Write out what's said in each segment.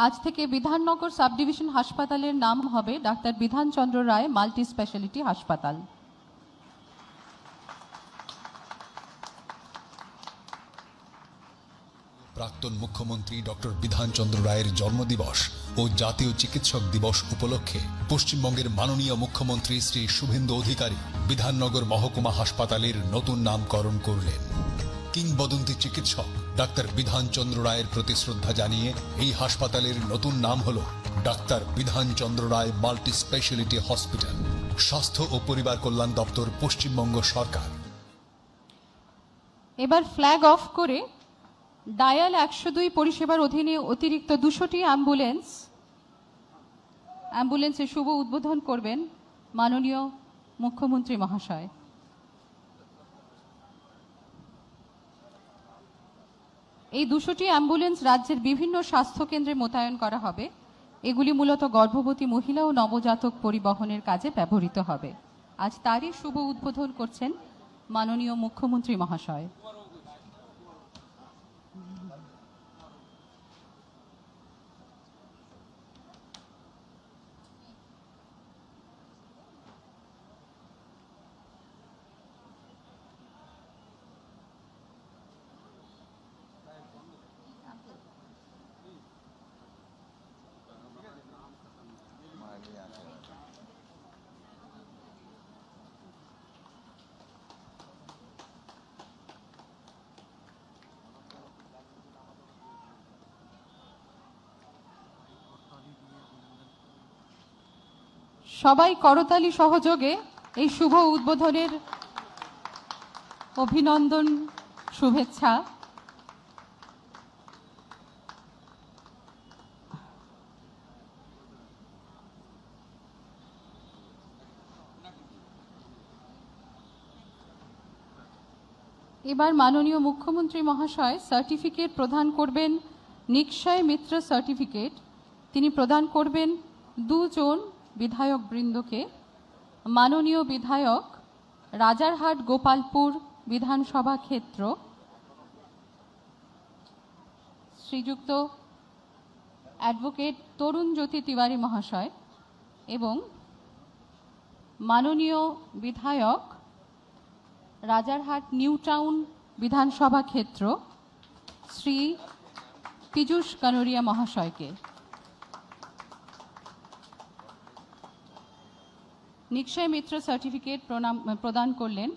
আজ থেকে Bidhannagar sub division হাসপাতালের নাম হবে ডাক্তার বিধানচন্দ্র রায় মাল্টি স্পেশালিটি হাসপাতাল। প্রাক্তন মুখ্যমন্ত্রী ডক্টর বিধানচন্দ্র রায়ের জন্মদিবস ও জাতীয় চিকিৎসক দিবস উপলক্ষে পশ্চিমবঙ্গের মাননীয় মুখ্যমন্ত্রী শ্রী শুভেন্দু অধিকারী বিধাননগর মহকুমা হাসপাতালের নতুন নামকরণ করলেন। কিংবদন্তি চিকিৎসক ডাক্তার বিধানচন্দ্র রায়ের প্রতি শ্রদ্ধা জানিয়ে এই হাসপাতালের নতুন নাম হল ডাক্তার বিধানচন্দ্র রায় মাল্টি স্পেশালিটি হসপিটাল। স্বাস্থ্য ও পরিবার কল্যাণ দপ্তর, পশ্চিমবঙ্গ সরকার। এবার ফ্ল্যাগ অফ করে ডায়াল 102 পরিষেবার অধীনে অতিরিক্ত 200টি অ্যাম্বুলেন্সের শুভ উদ্বোধন করবেন মাননীয় মুখ্যমন্ত্রী মহাশয়। এই 200টি অ্যাম্বুলেন্স রাজ্যের বিভিন্ন স্বাস্থ্য কেন্দ্রে মোতায়েন করা হবে। এগুলি মূলত গর্ভবতী মহিলা ও নবজাতক পরিবহনের কাজে ব্যবহৃত হবে। আজ তারই শুভ উদ্বোধন করছেন মাননীয় মুখ্যমন্ত্রী মহাশয়। সবাই করতালি সহযোগে এই শুভ উদ্বোধনের অভিনন্দন, শুভেচ্ছা। এবার মাননীয় মুখ্যমন্ত্রী মহাশয় সার্টিফিকেট প্রদান করবেন, নিক্ষয় মিত্র সার্টিফিকেট। তিনি প্রদান করবেন দুজন বিধায়ক বৃন্দকে। মাননীয় বিধায়ক রাজারহাট গোপালপুর বিধানসভা ক্ষেত্র শ্রীযুক্ত অ্যাডভোকেট তরুণ জ্যোতি তিওয়ারি মহাশয় এবং মাননীয় বিধায়ক রাজারহাট নিউ টাউন বিধানসভা ক্ষেত্র শ্রী পীযূষ কানোরিয়া মহাশয়কে। নিক্ষয় মিত্র সার্টিফিকেট প্রদান করলেন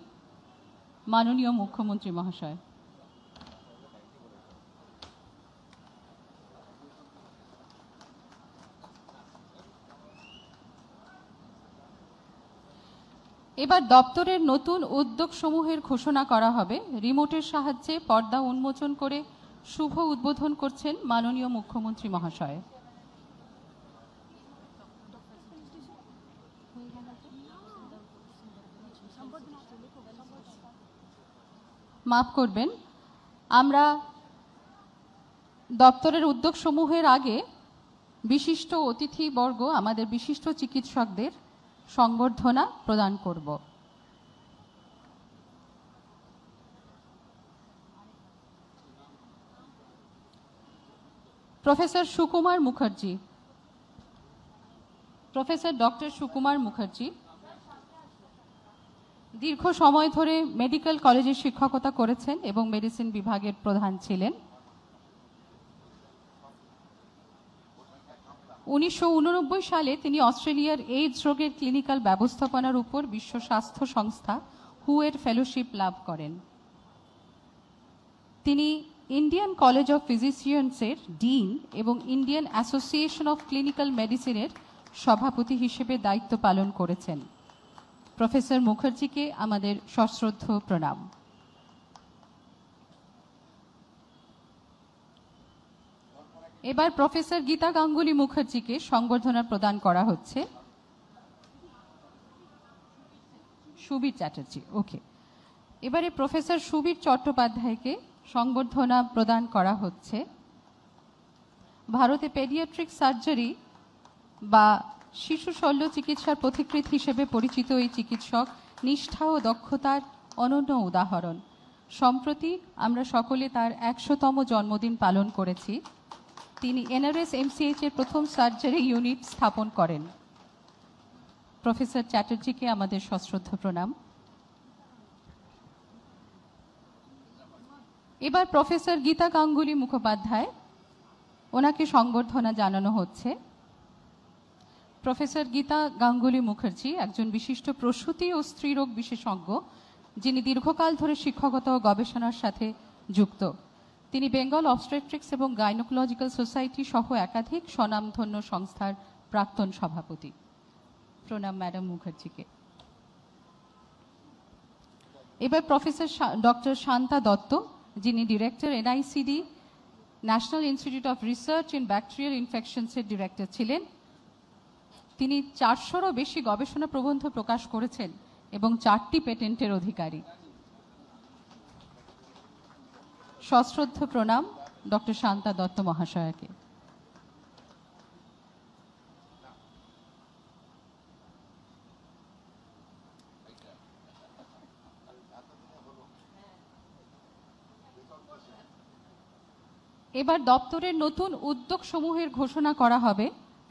মাননীয় মুখ্যমন্ত্রী মহাশয়। এবার দপ্তরের নতুন উদ্যোগ সমূহের ঘোষণা করা হবে। রিমোটের সাহায্যে পর্দা উন্মোচন করে শুভ উদ্বোধন করছেন মাননীয় মুখ্যমন্ত্রী মহাশয়। মাফ করবেন, আমরা দপ্তরের উদ্যোগ সমূহের আগে বিশিষ্ট অতিথিবর্গ, আমাদের বিশিষ্ট চিকিৎসকদের সংবর্ধনা প্রদান করব। Professor Sukumar Mukherjee, professor doctor Sukumar Mukherjee দীর্ঘ সময় ধরে মেডিকেল কলেজে শিক্ষকতা করেছেন এবং মেডিসিন বিভাগের প্রধান ছিলেন। 1989 সালে তিনি অস্ট্রেলিয়ার এইডস রোগের ক্লিনিক্যাল ব্যবস্থাপনার উপর বিশ্ব স্বাস্থ্য সংস্থা হু এর ফেলোশিপ লাভ করেন। তিনি ইন্ডিয়ান কলেজ অফ ফিজিশিয়ানসের ডিন এবং ইন্ডিয়ান অ্যাসোসিয়েশন অফ ক্লিনিক্যাল মেডিসিনের সভাপতি হিসেবে দায়িত্ব পালন করেছেন। প্রফেসর মুখার্জিকে আমাদের সশ্রদ্ধ প্রণাম। এবার প্রফেসর গীতা গাঙ্গুলি মুখার্জিকে সংবর্ধনা প্রদান করা হচ্ছে। সুবীর চ্যাটার্জি, ওকে। এবারে প্রফেসর সুবীর চট্টোপাধ্যায়কে সংবর্ধনা প্রদান করা হচ্ছে। ভারতে পেডিয়াট্রিক সার্জারি বা শিশু শল্য চিকিৎসার পথিকৃৎ হিসেবে পরিচিত এই চিকিৎসক নিষ্ঠা ও দক্ষতার অনন্য উদাহরণ। সম্প্রতি আমরা সকলে তার 100তম জন্মদিন পালন করেছি। তিনি এনআরএস এমসিএইচ এর প্রথম সার্জারি ইউনিট স্থাপন করেন। প্রফেসর চ্যাটার্জিকে আমাদের সশ্রদ্ধ প্রণাম। এবার প্রফেসর গীতা গাঙ্গুলি মুখোপাধ্যায়, ওনাকে সংবর্ধনা জানানো হচ্ছে। প্রফেসর গীতা গাঙ্গুলি মুখার্জি একজন বিশিষ্ট প্রসূতি ও স্ত্রীরোগ বিশেষজ্ঞ, যিনি দীর্ঘকাল ধরে শিক্ষকতা ও গবেষণার সাথে যুক্ত। তিনি বেঙ্গল অবস্টেট্রিক্স এবং গাইনোকোলজিক্যাল সোসাইটি সহ একাধিক স্বনামধন্য সংস্থার প্রাক্তন সভাপতি। প্রণাম ম্যাডাম মুখার্জিকে। এবার প্রফেসর ডক্টর শান্তা দত্ত, যিনি director NICD national institute of research in bacterial ইনফেকশনসের ডিরেক্টর ছিলেন। তিনি 400-রও বেশি গবেষণা প্রবন্ধ প্রকাশ করেছেন এবং 4টি পেটেন্টের অধিকারী। সশ্রদ্ধ প্রণাম ডক্টর শান্তা দত্ত মহাশয়াকে। এবার দপ্তরের নতুন উদ্যোগ সমূহের ঘোষণা করা হবে।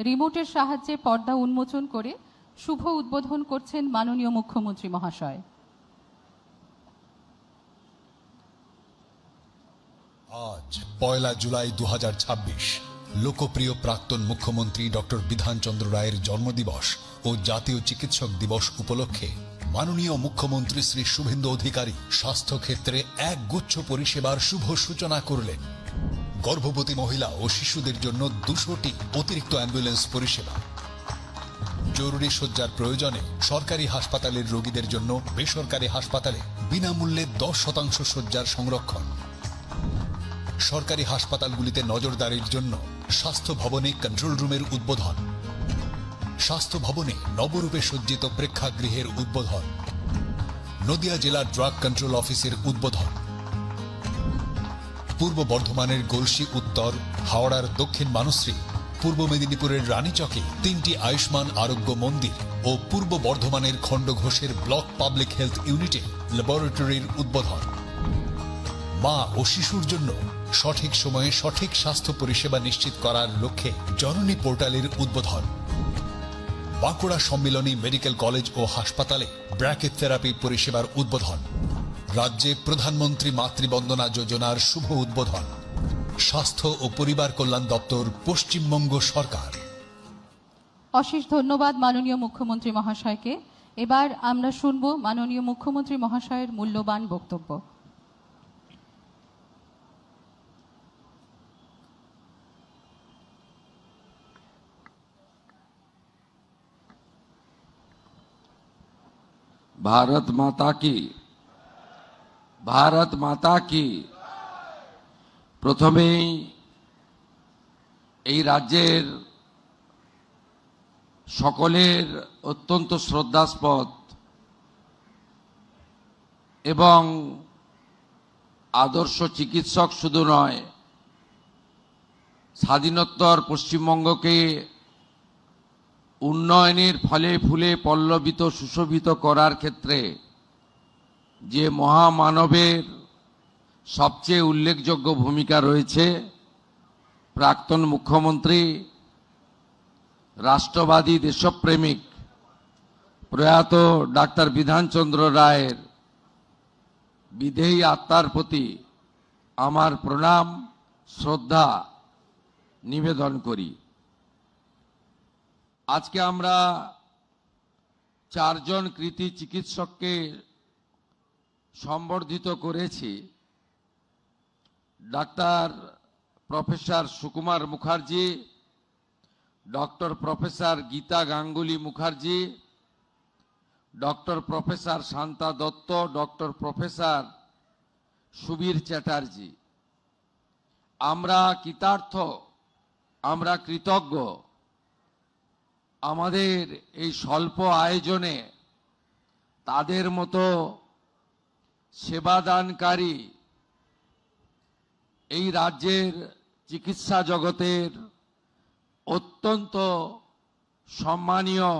রিমোটের সাহায্যে পর্দা উন্মোচন করে শুভ উদ্বোধন করছেন মাননীয় মুখ্যমন্ত্রী মহাশয়। আজ 1 জুলাই 2026 লোকপ্রিয় প্রাক্তন মুখ্যমন্ত্রী ডক্টর বিধানচন্দ্র রায়ের জন্মদিবস ও জাতীয় চিকিৎসক দিবস উপলক্ষে মাননীয় মুখ্যমন্ত্রী শ্রী শুভেন্দু অধিকারী স্বাস্থ্য ক্ষেত্রে এক গুচ্ছ পরিষেবার শুভ সূচনা করলেন। গর্ভবতী মহিলা ও শিশুদের জন্য 200টি অতিরিক্ত অ্যাম্বুলেন্স পরিষেবা, জরুরি শয্যার প্রয়োজনে সরকারি হাসপাতালের রোগীদের জন্য বেসরকারি হাসপাতালে বিনামূল্যে 10% শয্যার সংরক্ষণ, সরকারি হাসপাতালগুলিতে নজরদারির জন্য স্বাস্থ্য ভবনে কন্ট্রোল রুমের উদ্বোধন, স্বাস্থ্য ভবনে নবরূপে সজ্জিত প্রেক্ষাগৃহের উদ্বোধন, নদিয়া জেলা ড্রাগ কন্ট্রোল অফিসের উদ্বোধন, পূর্ব বর্ধমানের গলসি উত্তর, হাওড়ার দক্ষিণ মানশ্রী, পূর্ব মেদিনীপুরের রানীচকে 3টি আয়ুষ্মান আরোগ্য মন্দির ও পূর্ব বর্ধমানের খণ্ডঘোষের ব্লক পাবলিক হেলথ ইউনিটে ল্যাবরেটরির উদ্বোধন, মা ও শিশুর জন্য সঠিক সময়ে সঠিক স্বাস্থ্য পরিষেবা নিশ্চিত করার লক্ষ্যে জননী পোর্টালের উদ্বোধন, বাঁকুড়া সম্মিলনী মেডিকেল কলেজ ও হাসপাতালে ব্র্যাকেট থেরাপি পরিষেবার উদ্বোধন, রাজ্যে প্রধানমন্ত্রী মাতৃবন্দনা যোজনার শুভ উদ্বোধন, স্বাস্থ্য ও পরিবার কল্যাণ দপ্তর, পশ্চিমবঙ্গ সরকার। অশেষ ধন্যবাদ মাননীয় মুখ্যমন্ত্রী মহাশয়কে। এবার আমরা শুনব মাননীয় মুখ্যমন্ত্রী মহাশয়ের মূল্যবান বক্তব্য। भारत माता की, भारत माता की। प्रथमेই এই রাজ্যের সকলের অত্যন্ত শ্রদ্ধাস্পদ এবং আদর্শ চিকিৎসক শুধু নয়, স্বাধীনোত্তর পশ্চিমবঙ্গকে উন্নয়নের ফলে ফুলে পল্লবিত সুশোভিত করার ক্ষেত্রে যে মহামানবের সবচেয়ে উল্লেখযোগ্য ভূমিকা রয়েছে, প্রাক্তন মুখ্যমন্ত্রী, রাষ্ট্রবাদী দেশপ্রেমিক প্রয়াত ডাক্তার বিধানচন্দ্র রায়ের বিদেহী আত্মার প্রতি আমার প্রণাম শ্রদ্ধা নিবেদন করি। আজকে আমরা 4 জন কৃতী চিকিৎসককে সম্বর্ধিত করেছি। Doctor professor Sukumar Mukherjee, doctor professor Gita Ganguly Mukherjee, doctor professor Shanta Dutta, doctor professor Subir Chatterjee. আমরা কৃতার্থ, আমরা কৃতজ্ঞ আমাদের এই স্বল্প আয়োজনে তাদের মতো সেবাদানকারী এই রাজ্যের চিকিৎসা জগতের অত্যন্ত সম্মানীয়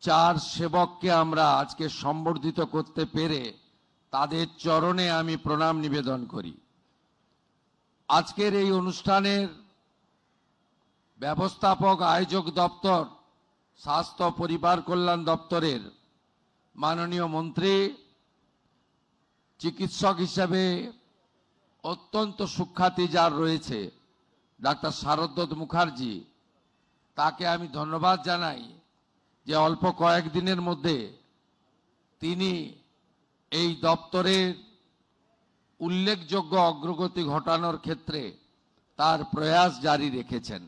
4 সেবককে আমরা আজকে সম্বর্ধিত করতে পেরে তাদের চরণে আমি প্রণাম নিবেদন করি। আজকের এই অনুষ্ঠানের ব্যবস্থাপক আয়োজক দপ্তর, স্বাস্থ্য পরিবার কল্যাণ দপ্তরের মাননীয় মন্ত্রী, চিকিৎসক হিসেবে অত্যন্ত সুখ্যাতি যার রয়েছে ডাক্তার শারদত্ত মুখার্জি, তাকে আমি ধন্যবাদ জানাই যে অল্প কয়েকদিনের মধ্যে তিনি এই দপ্তরের উল্লেখযোগ্য অগ্রগতি ঘটানোর ক্ষেত্রে তার প্রয়াস জারি রেখেছেন।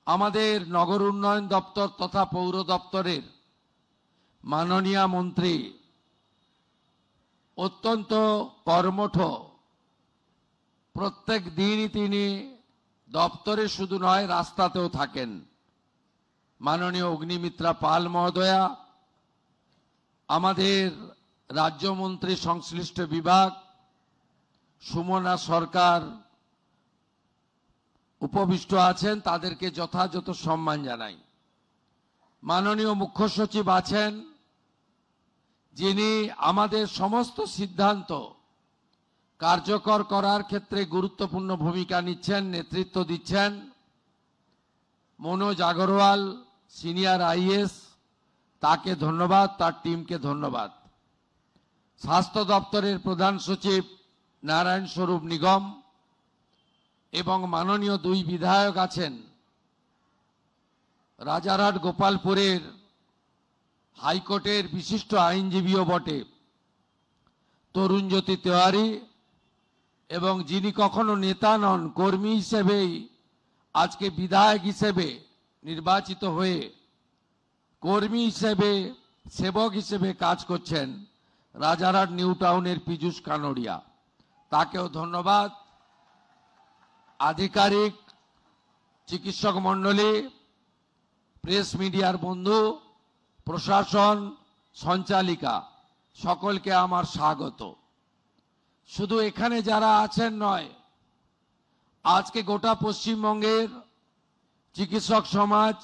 আমাদের নগর উন্নয়ন দপ্তর তথা পৌর দপ্তরের মাননীয় মন্ত্রী অত্যন্ত কর্মঠ, প্রত্যেক দিনই তিনি দপ্তরে শুধু নয় রাস্তাতেও থাকেন। মাননীয় অগ্নিমিত্রা পাল মহোদয়া, আমাদের রাজ্যমন্ত্রী সংশ্লিষ্ট বিভাগ সুমনা সরকার উপবিষ্ট আছেন, তাদেরকে যথাযথ সম্মান জানাই। মাননীয় মুখ্য সচিব আছেন, যিনি আমাদের সমস্ত সিদ্ধান্ত কার্যকর করার ক্ষেত্রে গুরুত্বপূর্ণ ভূমিকা নিচ্ছেন, নেতৃত্ব দিচ্ছেন। মনোজ আগরওয়াল সিনিয়র আইএস, তাকে ধন্যবাদ, তার টিমকে ধন্যবাদ। স্বাস্থ্য দপ্তরের প্রধান সচিব নারায়ণ স্বরূপ নিগম এবং মাননীয় দুই বিধায়ক আছেন, রাজারহাট গোপালপুরের হাইকোর্টের বিশিষ্ট আইনজীবীও বটে তরুণজ্যোতি তেওয়ারি, এবং যিনি কখনো নেতা নন, কর্মী হিসেবেই আজকে বিধায়ক হিসেবে নির্বাচিত হয়ে কর্মী হিসেবে, সেবক হিসেবে কাজ করছেন, রাজারহাট নিউ টাউনের পীযূষ কানোড়িয়া, তাকেও ধন্যবাদ। আধিকারিক, চিকিৎসক মণ্ডলী, প্রেস মিডিয়ার বন্ধু, প্রশাসন, সঞ্চালিকা, সকলকে আমার স্বাগত। শুধু এখানে যারা আছেন নয়, আজকে গোটা পশ্চিমবঙ্গের চিকিৎসক সমাজ,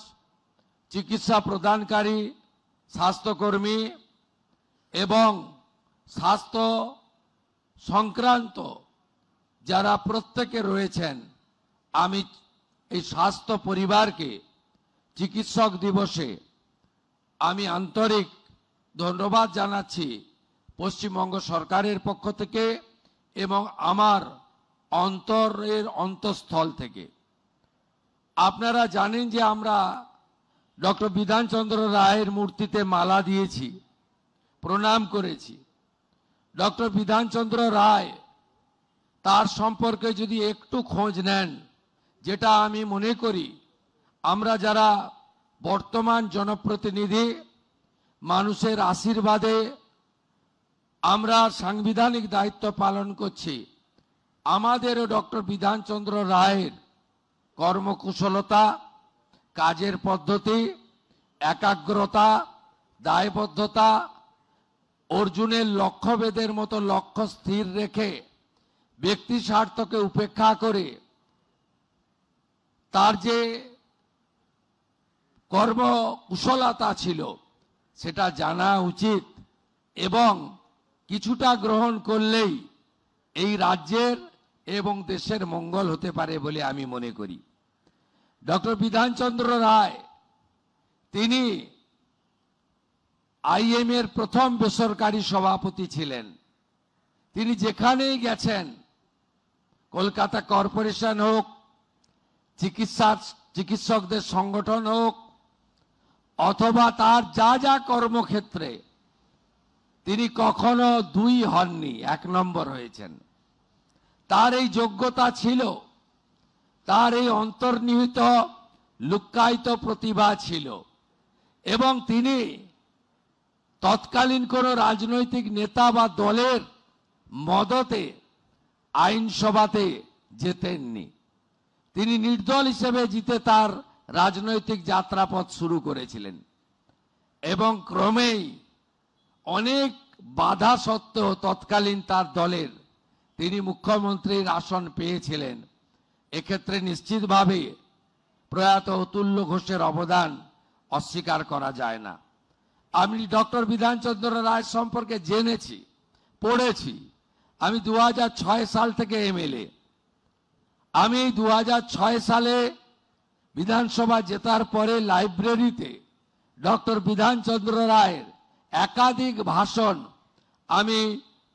চিকিৎসা প্রদানকারী স্বাস্থ্যকর্মী এবং স্বাস্থ্য সংক্রান্ত যারা প্রত্যেকে রয়েছেন, আমি এই স্বাস্থ্য পরিবারকে চিকিৎসক দিবসে আমি আন্তরিক ধন্যবাদ জানাচ্ছি পশ্চিমবঙ্গ সরকারের পক্ষ থেকে এবং আমার অন্তরের অন্তঃস্থল থেকে। আপনারা জানেন যে আমরা ডক্টর বিধানচন্দ্র রায়ের মূর্তিতে মালা দিয়েছি, প্রণাম করেছি। ডক্টর বিধানচন্দ্র রায়, তার সম্পর্কে যদি একটু খোঁজ নেন, যেটা আমি মনে করি আমরা যারা বর্তমান জনপ্রতিনিধি, মানুষের আশীর্বাদে আমরা সাংবিধানিক দায়িত্ব পালন করছি, আমাদেরও ডক্টর বিধানচন্দ্র রায়ের কর্মকুশলতা, কাজের পদ্ধতি, একাগ্রতা, দায়বদ্ধতা, অর্জুনের লক্ষ্যভেদের মতো লক্ষ্য স্থির রেখে ব্যক্তি স্বার্থকে উপেক্ষা করে তার যে কর্মকুশলতা ছিল সেটা জানা উচিত, এবং কিছুটা গ্রহণ করলেই এই রাজ্যের এবং দেশের মঙ্গল হতে পারে বলে আমি মনে করি। ডক্টর বিধানচন্দ্র রায়, তিনি আইএম এর প্রথম বেসরকারি সভাপতি ছিলেন। তিনি যেখানেই গেছেন, কলকাতা কর্পোরেশন হোক, চিকিৎসকদের সংগঠন হোক, অথবা তার যা যা কর্মক্ষেত্রে, তিনি কখনো দুই হননি, এক নম্বর হয়েছেন। তার এই যোগ্যতা ছিল, তার এই অন্তর্নিহিত লুক্কায়িত প্রতিভা ছিল, এবং তিনি তৎকালীন কোন রাজনৈতিক নেতা বা দলের মদতে আইনসভাতে যেতেননি। তিনি নির্দল হিসেবে জিতে তার রাজনৈতিক যাত্রাপথ শুরু করেছিলেন, এবং ক্রমেই অনেক বাধা সত্ত্বেও তৎকালীন তার দলের তিনি মুখ্যমন্ত্রীর আসন পেয়েছিলেন। এক্ষেত্রে নিশ্চিতভাবে প্রয়াত অতুল্য ঘোষের অবদান অস্বীকার করা যায় না। আমি ডক্টর বিধানচন্দ্র রায় সম্পর্কে জেনেছি, পড়েছি। আমি 2006 সাল থেকে এমএলএ। আমি 2006 সালে বিধানসভা জেতার পরে লাইব্রেরিতে ডক্টর বিধানচন্দ্র রায়ের একাধিক ভাষণ আমি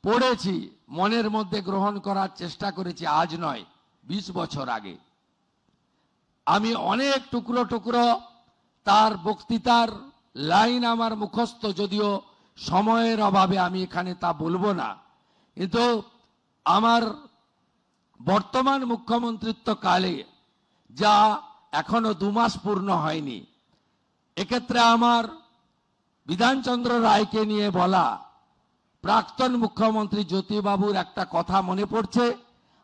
পড়েছি, মনের মধ্যে গ্রহণ করার চেষ্টা করেছি। আজ নয়, 20 বছর আগে আমি অনেক টুকরো টুকরো তার বক্তৃতার লাইন আমার মুখস্থ, যদিও সময়ের অভাবে আমি এখানে তা বলবো না। কিন্তু আমার বর্তমান মুখ্যমন্ত্রিত্ব কালে, যা এখনো 2 মাস পূর্ণ হয়নি, এক্ষেত্রে আমার বিধানচন্দ্র রায়কে নিয়ে বলা প্রাক্তন মুখ্যমন্ত্রী জ্যোতিবাবুর একটা কথা মনে পড়ছে।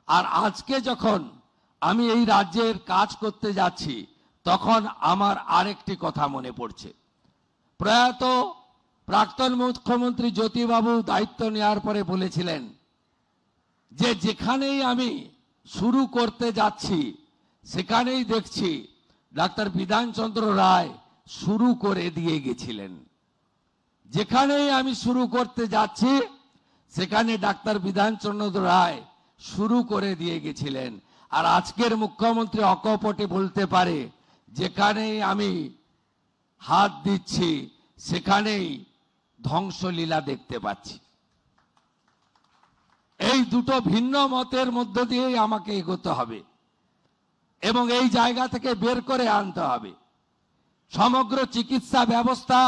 আর আজকে যখন আমি এই রাজ্যের কাজ করতে যাচ্ছি, তখন আমার আরেকটি কথা মনে পড়ছে। প্রয়াত প্রাক্তন মুখ্যমন্ত্রী জ্যোতিবাবু দায়িত্ব নেওয়ার পরে বলেছিলেন যে যেখানেই আমি শুরু করতে যাচ্ছি, সেখানেই দেখছি ডাক্তার বিধানচন্দ্র রায় শুরু করে দিয়ে গেছিলেন। যেখানেই আমি শুরু করতে যাচ্ছি, সেখানে ডাক্তার বিধানচন্দ্র রায় শুরু করে দিয়ে গেছিলেন। আর আজকের মুখ্যমন্ত্রী অকপটে বলতে পারে, যেখানেই আমি হাত দিচ্ছি, সেখানেই ধ্বংসলীলা দেখতে পাচ্ছি। এই দুটো ভিন্ন মতের মধ্য দিয়েই আমাকে এগোতে হবে এবং এই জায়গা থেকে বের করে আনতে হবে। সমগ্র চিকিৎসা ব্যবস্থা,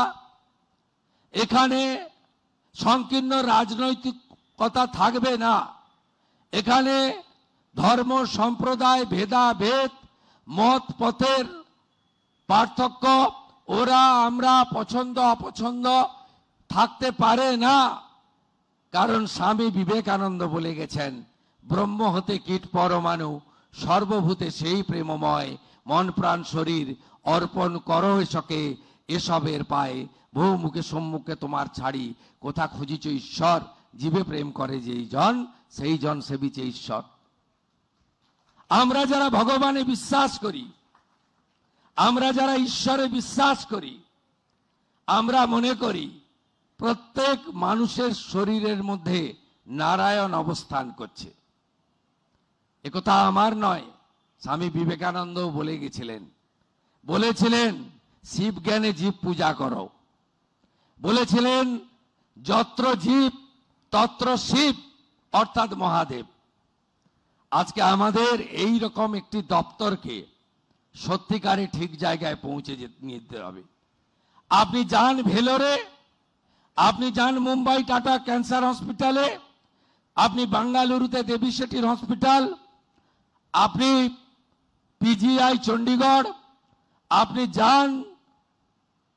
এখানে সংকীর্ণ রাজনৈতিকতা থাকবে না। এখানে ধর্ম সম্প্রদায় ভেদাভেদ, মত পথের পার্থক্য, ওরা আমরা পছন্দ অপছন্দ থাকতে পারে না। কারণ স্বামী বিবেকানন্দ বলে গেছেন, ব্রহ্ম হতে কীট পরমাণু, সর্বভূতে সেই প্রেমময়, মন প্রাণ শরীর অর্পণ করো এসকে, এসবের পায়ে বহু মুখে সম্মুখে তোমার ছাড়ি, কোথা খুঁজিছ ঈশ্বর, জীবে প্রেম করে যেই জন, সেই জন সেবিছে ঈশ্বর। আমরা যারা ভগবানে বিশ্বাস করি, আমরা যারা ঈশ্বরে বিশ্বাস করি, আমরা মনে করি প্রত্যেক মানুষের শরীরের মধ্যে নারায়ণ অবস্থান করছে। একথা আমার নয়, স্বামী বিবেকানন্দ বলে গেছিলেন। বলেছিলেন শিব জ্ঞানে জীব পূজা করো। বলেছিলেন যত্র জীব তত্র শিব, অর্থাৎ মহাদেব। আজকে আমাদের এই রকম একটি দপ্তরকে সত্যিকারে ঠিক জায়গায় পৌঁছে নিতে হবে। আপনি যান ভেলোরে, আপনি যান মুম্বাই টাটা ক্যান্সার হসপিটালে, আপনি বেঙ্গালুরুতে দেবী শেঠির হসপিটাল, আপনি পিজিআই চণ্ডীগড়, আপনি যান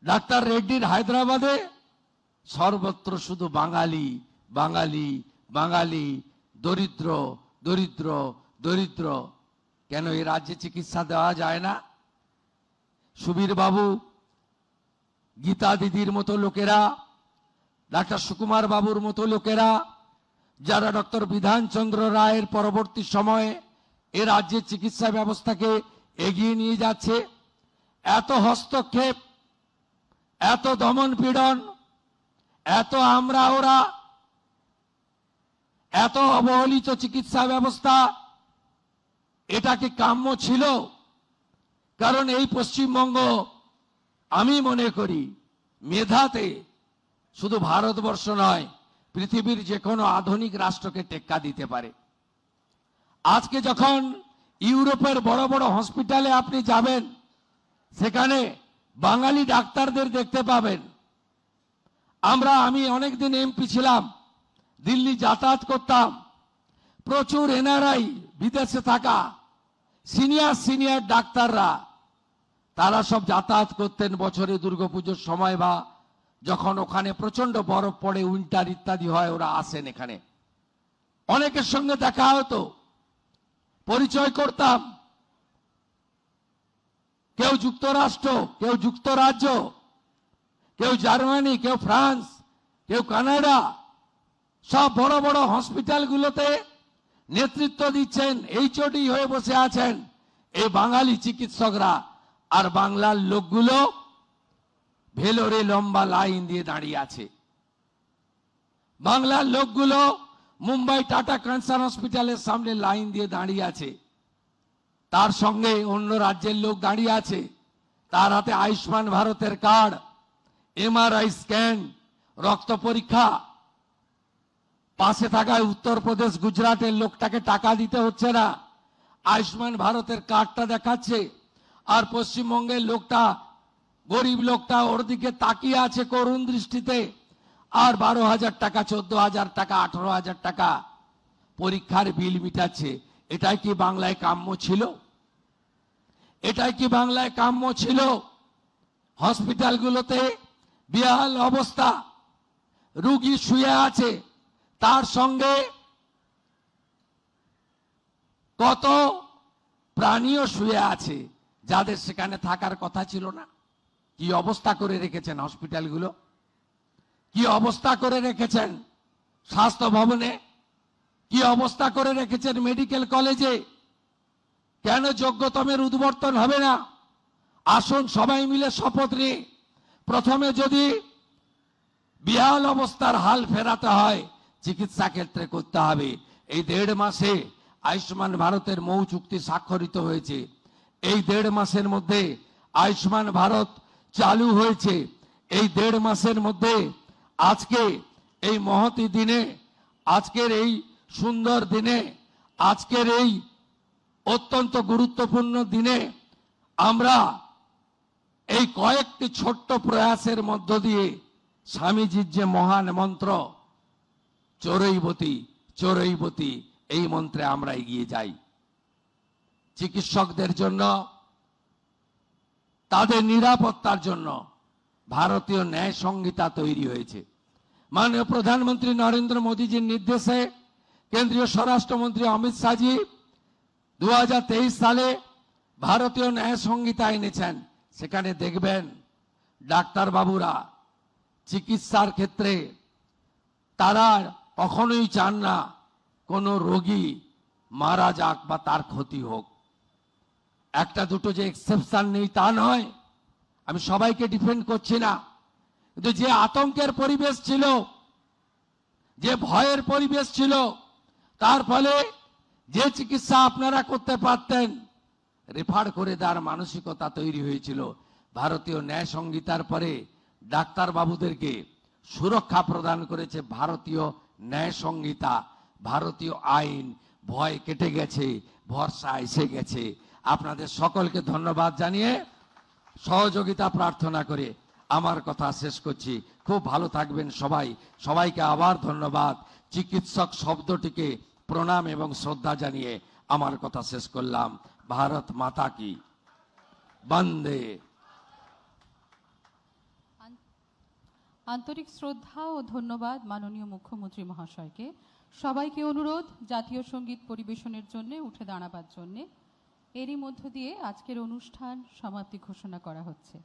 ডাক্তার রেড্ডির হায়দ্রাবাদে, সর্বত্র শুধু বাঙালি বাঙালি বাঙালি, দরিদ্র দরিদ্র দরিদ্র। কেন এই রাজ্যে চিকিৎসা দেওয়া যায় না? সুবীর বাবু, গীতা দিদির মতো লোকেরা, ডাক্তার সুকুমার বাবুর মতো লোকেরা, যারা ডক্টর বিধানচন্দ্র রায়ের পরবর্তী সময়ে এ রাজ্যের চিকিৎসা ব্যবস্থাকে এগিয়ে নিয়ে যাচ্ছে, এত হস্তক্ষেপ, এত দমন পীড়ন, এত আমরা ওরা, এত অবহেলিত চিকিৎসা ব্যবস্থা, এটা কি কাম্য ছিল? কারণ এই পশ্চিমবঙ্গ আমি মনে করি মেধাতে শুধু ভারতবর্ষ নয়, পৃথিবীর যে কোনো আধুনিক রাষ্ট্রকে টেক্কা দিতে পারে। আজকে যখন ইউরোপের বড় বড় হসপিটালে আপনি যাবেন, সেখানে বাঙালি ডাক্তারদের দেখতে পাবেন। আমি অনেকদিন এমপি ছিলাম, দিল্লি যাতায়াত করতাম, প্রচুর এনআরআই বিদেশে থাকা সিনিয়র ডাক্তাররা, তারা সব যাতায়াত করতেন বছরে দুর্গাপুজোর সময় বা যখন ওখানে প্রচন্ড বরফ পড়ে, উইন্টার ইত্যাদি হয়, ওরা আসেন এখানে। অনেকের সঙ্গে দেখা হতো, পরিচয় করতাম। কেউ যুক্তরাষ্ট্র, কেউ যুক্তরাজ্য, কেউ জার্মানি, কেউ ফ্রান্স, কেউ কানাডা, সব বড় বড় হসপিটালগুলোতে নেতৃত্ব দিচ্ছেন, এইচওডি হয়ে বসে আছেন এই বাঙালি চিকিৎসকরা। আর বাংলার লোকগুলো ভেলোরে লম্বা লাইন দিয়ে দাঁড়িয়ে আছে। বাংলার লোকগুলো মুম্বাই টাটা ক্যান্সার হসপিটালের সামনে লাইন দিয়ে দাঁড়িয়ে আছে। তার সঙ্গে অন্য রাজ্যের লোক দাঁড়িয়ে আছে, তার হাতে আয়ুষ্মান ভারতের কার্ড, এমআরআই স্ক্যান, রক্ত পরীক্ষা। পাশে থাকা উত্তরপ্রদেশ গুজরাটের লোকটাকে টাকা দিতে হচ্ছে না, আয়ুষ্মান ভারতের কার্ডটা দেখাচ্ছে। আর পশ্চিমবঙ্গের লোকটা, গরিব লোকটা ওর দিকে তাকিয়ে আছে করুণ দৃষ্টিতে, আর 12,000 টাকা, 14,000 টাকা, 18,000 টাকা পরীক্ষার বিল মিটাচ্ছে। এটাই কি বাংলায় কাম্য ছিল? এটাই কি বাংলায় কাম্য ছিল? হসপিটালগুলোতে বেহাল অবস্থা, রুগী শুয়ে আছে, তার সঙ্গে কত প্রাণীও শুয়ে আছে যাদের সেখানে থাকার কথা ছিল না। কি অবস্থা করে রেখেছেন হসপিটালগুলো, কি অবস্থা করে রেখেছেন স্বাস্থ্য ভবনে, কি অবস্থা করে রেখেছেন মেডিকেল কলেজে। কেন যোগ্যতমের উদ্বর্তন হবে না? আসুন সবাই মিলে শপথ নিয়ে প্রথমে যদি বিহাল অবস্থার হাল ফেরাতে হয় চিকিৎসা ক্ষেত্রে করতে হবে। এই 1.5 মাসে আয়ুষ্মান ভারতের মৌ চুক্তি স্বাক্ষরিত হয়েছে। এই 1.5 মাসের মধ্যে আয়ুষ্মান ভারত চালু হয়েছে। এই 1.5 মাসের মধ্যে আজকে এই মহতী দিনে, আজকের এই সুন্দর দিনে, আজকের এই অত্যন্ত গুরুত্বপূর্ণ দিনে আমরা এই কয়েকটি ছোট্ট প্রয়াসের মধ্য দিয়ে স্বামীজির যে মহান মন্ত্র চরৈবতী চরৈবতী, এই মন্ত্রে আমরা এগিয়ে যাই। চিকিৎসকদের জন্য, তাদের নিরাপত্তার জন্য ভারতীয় ন্যায় সংহিতা তৈরি হয়েছে। মাননীয় প্রধানমন্ত্রী নরেন্দ্র মোদীজির নির্দেশে কেন্দ্রীয় স্বরাষ্ট্রমন্ত্রী অমিত শাহজি 2023 সালে ভারতীয় ন্যায় সংহিতা এনেছেন। সেখানে দেখবেন ডাক্তার বাবুরা চিকিৎসার ক্ষেত্রে তারা কখনোই চান না কোনো রোগী মারা যাক বা তার ক্ষতি হোক। একটা দুটো যে এক্সেপশন নেই তা নয়, আমি সবাইকে ডিফেন্ড করছি না, কিন্তু যে আতঙ্কের পরিবেশ ছিল, যে ভয়ের পরিবেশ ছিল, তার ফলে যে চিকিৎসা আপনারা করতে পারতেন রেফার করে দেওয়ার মানসিকতা তৈরি হয়েছিল। ভারতীয় ন্যায় সংহিতার পরে ডাক্তার বাবুদেরকে সুরক্ষা প্রদান করেছে ভারতীয় ন্যায় সংহিতা, ভারতীয় আইন। ভয় কেটে গেছে, ভরসা এসে গেছে। আপনাদের সকলকে ধন্যবাদ জানিয়ে সহযোগিতা প্রার্থনা করে আমার কথা শেষ করছি। খুব ভালো থাকবেন সবাই। সবাইকে আবার ধন্যবাদ। চিকিৎসক শব্দটিকে প্রণাম এবং শ্রদ্ধা জানিয়ে আমার কথা শেষ করলাম। ভারত মাতা কি বন্দে। আন্তরিক শ্রদ্ধা ও ধন্যবাদ মাননীয় মুখ্যমন্ত্রী মহাশয়কে। সবাইকে অনুরোধ জাতীয় সঙ্গীত পরিবেশনের জন্য উঠে দাঁড়াবার জন্য। এরই মধ্য দিয়ে আজকের অনুষ্ঠান সমাপ্তি ঘোষণা করা হচ্ছে।